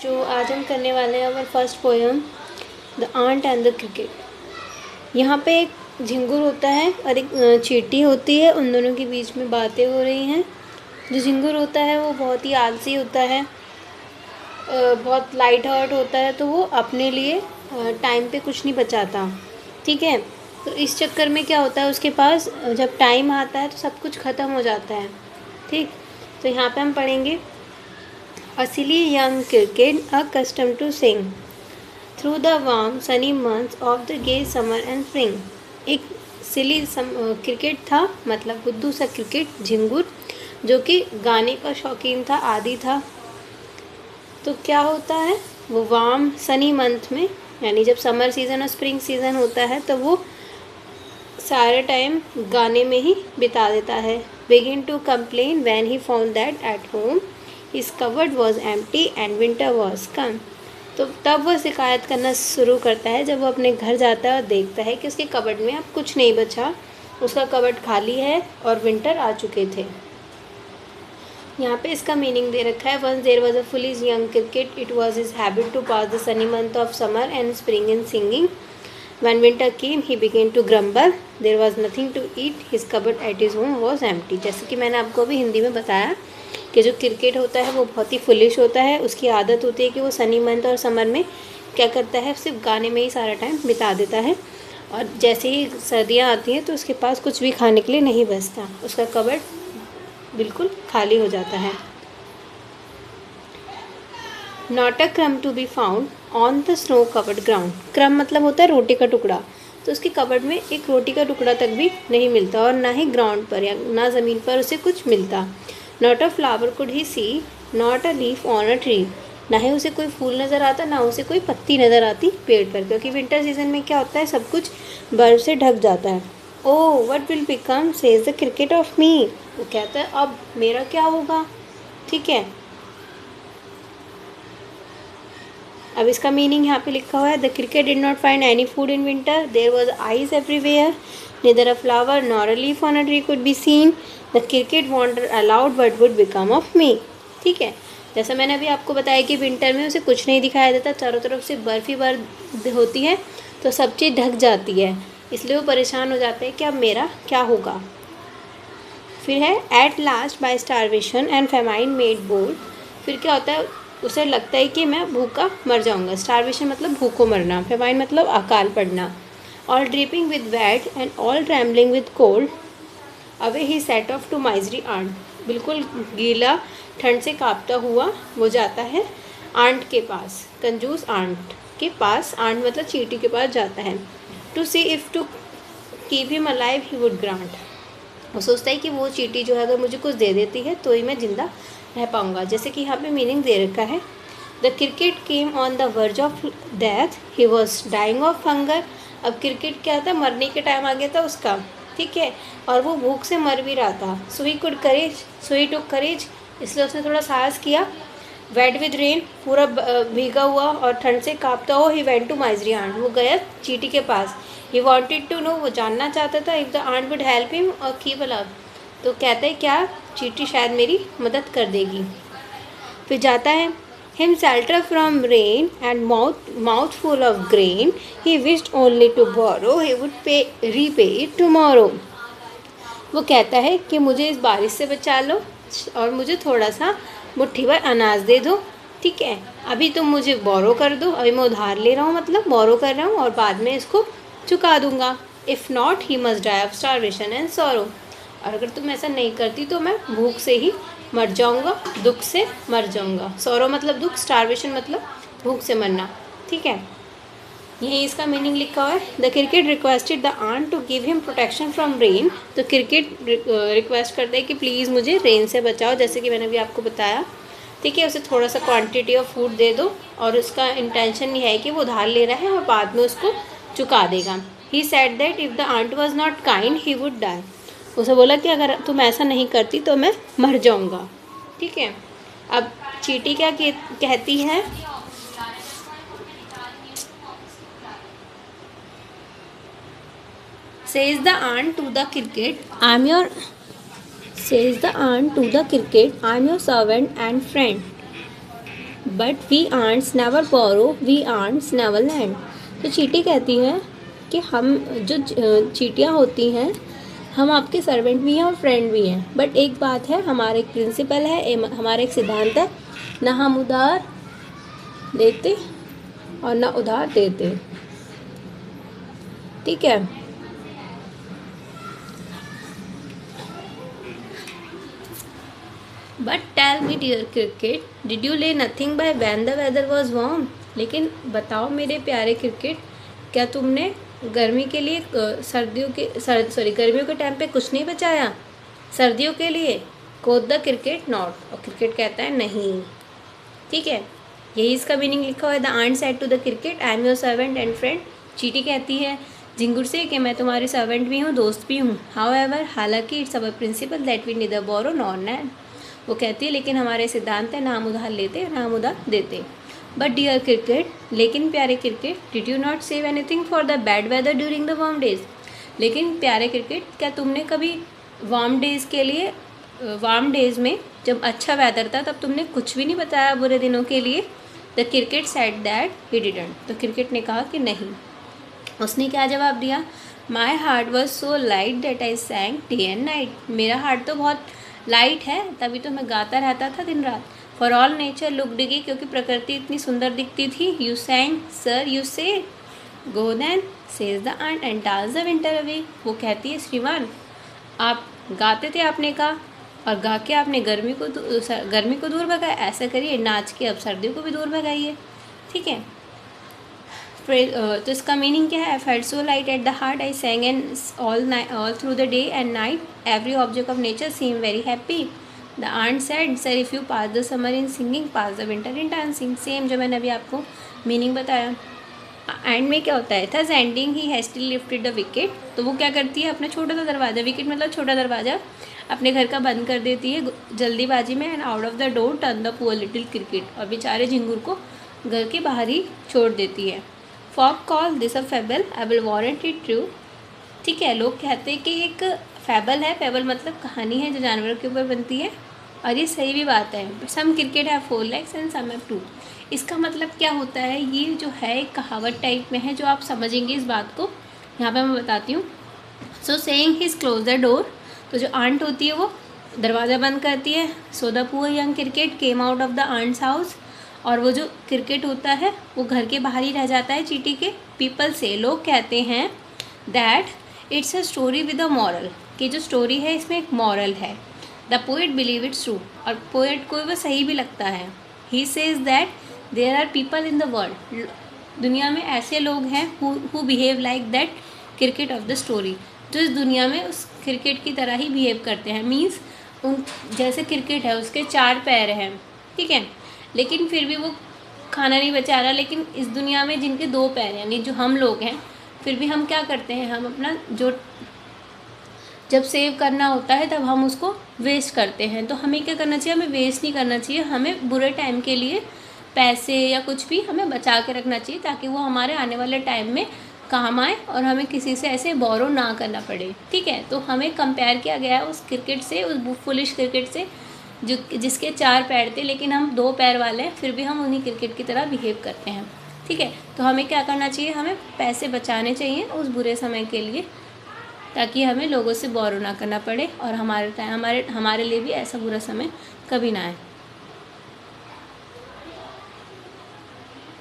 जो आज हम करने वाले हैं हमारा first poem the ant and the cricket. यहाँ पे एक झिंगुर होता है और एक चींटी होती है, उन दोनों के बीच में बातें हो रही हैं। जो झिंगुर होता है वो बहुत ही आलसी होता है, बहुत लाइट हार्ट होता है, तो वो अपने लिए टाइम पे कुछ नहीं बचाता। ठीक है, तो इस चक्कर में क्या होता है, उसके पास जब टाइम आता है तो सब कुछ ख़त्म हो जाता है। ठीक, तो यहाँ पे हम पढ़ेंगे A silly young cricket accustomed to sing through the warm sunny months of the gay summer and spring। एक सिली क्रिकेट था, मतलब बुद्धू सा क्रिकेट झिंगुर, जो कि गाने का शौकीन था, आदी था। तो क्या होता है, वो वार्म सनी मंथ में, यानी जब समर सीज़न और स्प्रिंग सीज़न होता है, तो वो सारे टाइम गाने में ही बिता देता है। Begin to complain when he found that at home His cupboard was empty and winter was come। तो तब वह शिकायत करना शुरू करता है जब वो अपने घर जाता है और देखता है कि उसके कबर्ड में अब कुछ नहीं बचा, उसका कबर्ड खाली है और विंटर आ चुके थे। यहाँ पे इसका मीनिंग दे रखा है, Once there was a foolish young cricket, it was his habit to pass the sunny month of summer and spring in singing। When winter came, he began to grumble, there was nothing to eat, his cupboard at his home was empty। जैसे कि मैंने आपको अभी हिंदी में बताया कि जो cricket होता है वो बहुत ही फुलिश होता है। उसकी आदत होती है कि वो सनी मंथ और समर में क्या करता है, सिर्फ गाने में ही सारा टाइम बिता देता है, और जैसे ही सर्दियाँ आती हैं तो उसके पास कुछ भी खाने के लिए नहीं बचता, उसका कबर्ड बिल्कुल खाली हो जाता है। Not a crumb to be found on the snow covered ground. Crumb मतलब होता है रोटी का टुकड़ा, तो उसके कबर्ड में एक रोटी का टुकड़ा तक भी नहीं मिलता, और ना ही ग्राउंड पर या ना ज़मीन पर उसे कुछ मिलता। Not a flower could he see, not a leaf on a tree. ना ही उसे कोई फूल नज़र आता, ना उसे कोई पत्ती नज़र आती पेड़ पर, क्योंकि विंटर सीजन में क्या होता है, सब कुछ बर्फ से ढक जाता है। Oh what will become says the cricket of me. वो कहता है अब मेरा क्या होगा। ठीक है, अब इसका मीनिंग यहाँ पे लिखा हुआ है, the cricket did not find any food in winter, there was ice everywhere, neither a flower nor a leaf on a tree could be seen, the cricket wandered aloud what would become of me। ठीक है, जैसा मैंने अभी आपको बताया कि winter में उसे कुछ नहीं दिखाई देता, चारों तरफ से बर्फ ही बर्फ होती है, तो सब चीज़ ढक जाती है, इसलिए वो परेशान हो जाते हैं कि अब मेरा क्या होगा। फिर है at last by starvation and famine made bold. फिर क्या होता है, उसे लगता है कि मैं भूखा मर जाऊंगा। स्टारवेशन मतलब भूखों मरना, फेमाइन मतलब अकाल पड़ना। All dripping with wet and all trembling with cold, away he set off to misery aunt। बिल्कुल गीला, ठंड से कांपता हुआ वो जाता है आंट के पास, कंजूस आंट के पास। आंट मतलब चींटी के पास जाता है। To see if to keep him alive he would grant. वो सोचता है कि वो चींटी जो है अगर मुझे कुछ दे देती है तो ही मैं ज़िंदा रह पाऊँगा। जैसे कि यहाँ पे मीनिंग दे रखा है, the cricket came on the verge of death, he was dying of hunger. अब क्रिकेट क्या था, मरने के टाइम आ गया था उसका। ठीक है, और वो भूख से मर भी रहा था। सो ही कुड करेज, सो ही टुक करेज, इसलिए उसने थोड़ा साहस किया। वेट विद रेन, पूरा भीगा हुआ और ठंड से कांपता हो, he went to misery ant. वो गया चींटी के पास। ही वॉन्टेड टू नो, वो जानना चाहता था, if the ant would help him और कीप अलाव। तो कहता है क्या चींटी शायद मेरी मदद कर देगी। फिर जाता है, him shelter from rain and mouth full of grain, he wished only to borrow, he would repay it tomorrow। वो कहता है कि मुझे इस बारिश से बचा लो और मुझे थोड़ा सा मुट्ठी भर अनाज दे दो। ठीक है, अभी तुम मुझे बोरो कर दो, अभी मैं उधार ले रहा हूँ, मतलब बोरो कर रहा हूँ, और बाद में इसको चुका दूंगा। If not he must die of starvation and sorrow. और अगर तुम ऐसा नहीं करती तो मैं भूख से ही मर जाऊंगा, दुख से मर जाऊंगा। सौरो मतलब दुख, स्टारवेशन मतलब भूख से मरना। ठीक है, यही इसका मीनिंग लिखा हुआ है। The cricket requested the ant to give him protection from rain. तो क्रिकेट रिक्वेस्ट करता है कि प्लीज़ मुझे रेन से बचाओ, जैसे कि मैंने अभी आपको बताया। ठीक है, उसे थोड़ा सा क्वांटिटी ऑफ फूड दे दो, और उसका इंटेंशन ये है कि वो उधार ले रहा है और बाद में उसको चुका देगा। He said that if the ant was not kind he would die. उसे बोला कि अगर तुम ऐसा नहीं करती तो मैं मर जाऊंगा। ठीक है, अब चींटी क्या कहती है, says the ant to the cricket I am your servant and friend. But we ants never borrow, we ants never lend. तो चींटी कहती हैं कि हम जो चींटियाँ होती हैं, हम आपके सर्वेंट भी हैं और फ्रेंड भी हैं, बट एक बात है, हमारा एक प्रिंसिपल है, हमारा एक सिद्धांत है, ना हम उधार लेते और ना उधार देते। ठीक है। But tell me dear cricket, did you lay nothing by when the weather was warm. लेकिन बताओ मेरे प्यारे क्रिकेट, क्या तुमने गर्मी के लिए गर्मियों के टाइम पे कुछ नहीं बचाया सर्दियों के लिए। कोट द क्रिकेट नॉट, और क्रिकेट कहता है नहीं। ठीक है, यही इसका मीनिंग लिखा हुआ है। The ant said to the cricket, I am your servant and friend. चींटी कहती है झिंगुर से कि मैं तुम्हारी सर्वेंट भी हूँ, दोस्त भी हूँ। हाउएवर, हालांकि it's our principle that we neither borrow nor lend. वो कहती है लेकिन हमारे सिद्धांत है, ना हम उधार लेते ना हम उधार देते। बट डियर क्रिकेट, लेकिन प्यारे cricket, did you not save anything for the bad weather during the warm days. लेकिन प्यारे क्रिकेट, क्या तुमने कभी वार्म डेज़ के लिए, वार्म डेज़ में जब अच्छा वेदर था तब तुमने कुछ भी नहीं बताया बुरे दिनों के लिए। The cricket said that he didn't. तो क्रिकेट ने कहा कि नहीं। उसने क्या जवाब दिया, my heart was so light that I सैंग day and night. मेरा हार्ट तो बहुत लाइट है, तभी तो मैं गाता रहता था दिन रात। फॉर ऑल नेचर लुक डिगी, क्योंकि प्रकृति इतनी सुंदर दिखती थी। You सैंग sir, you say go then says the ant and dance the winter away. वो कहती है श्रीमान, आप गाते थे, आपने कहा, और गा के आपने गर्मी को दूर भगाया। ऐसा करिए, नाच के अब सर्दियों को भी दूर भगाइए। ठीक है। तो इसका मीनिंग क्या है, I felt so light at the heart, I sang and all through the day and night, every object of nature seem very happy. The ant said, sir if you pass the summer in singing, pass the winter in dancing. Same जो मैंने अभी आपको meaning बताया। And में क्या होता है, thus ending he hastily lifted the wicket. तो वो क्या करती है, अपना छोटा सा दरवाज़ा, विकेट मतलब छोटा दरवाज़ा, अपने घर का बंद कर देती है जल्दीबाजी में। And out of the door turn the poor little cricket, और बेचारे झिंगुर को घर के बाहर ही छोड़ देती है। Folk call this a fable, I will warrant it true. ठीक है, लोग कहते हैं कि एक फेबल है, फेबल मतलब कहानी है जो जानवरों के ऊपर बनती है, और ये सही भी बात है। Some cricket have 4 legs and some have 2। इसका मतलब क्या होता है, ये जो है एक कहावत टाइप में है, जो आप समझेंगे इस बात को। यहाँ पे मैं बताती हूँ। So saying his close the door, तो जो आंट होती है वो दरवाज़ा बंद करती है। So the poor young cricket came out of the ants house, और वो जो क्रिकेट होता है वो घर के बाहर ही रह जाता है चींटी के। पीपल से, लोग कहते हैं, that it's a story with a moral, कि जो स्टोरी है इसमें एक मॉरल है। The poet believe it's true, और पोएट को वो सही भी लगता है। He says that there are people in the world, दुनिया में ऐसे लोग हैं who behave like that cricket of the story, जो इस दुनिया में उस क्रिकेट की तरह ही बिहेव करते हैं। मीन्स उन जैसे क्रिकेट है उसके 4 पैर हैं, ठीक है, लेकिन फिर भी वो खाना नहीं बचा रहा। लेकिन इस दुनिया में जिनके 2 पैर हैं, यानी जो हम लोग हैं, फिर भी हम क्या करते हैं, हम अपना जो जब सेव करना होता है तब हम उसको वेस्ट करते हैं। तो हमें क्या करना चाहिए, हमें वेस्ट नहीं करना चाहिए, हमें बुरे टाइम के लिए पैसे या कुछ भी हमें बचा के रखना चाहिए, ताकि वो हमारे आने वाले टाइम में काम आए और हमें किसी से ऐसे बोरो ना करना पड़े। ठीक है, तो हमें कंपेयर किया गया है उस क्रिकेट से, उस फुलिश क्रिकेट से जो जिसके 4 पैर थे, लेकिन हम 2 पैर वाले हैं, फिर भी हम उन्हीं क्रिकेट की तरह बिहेव करते हैं। ठीक है, तो हमें क्या करना चाहिए, हमें पैसे बचाने चाहिए उस बुरे समय के लिए, ताकि हमें लोगों से बोरो ना करना पड़े और हमारे लिए भी ऐसा बुरा समय कभी ना आए।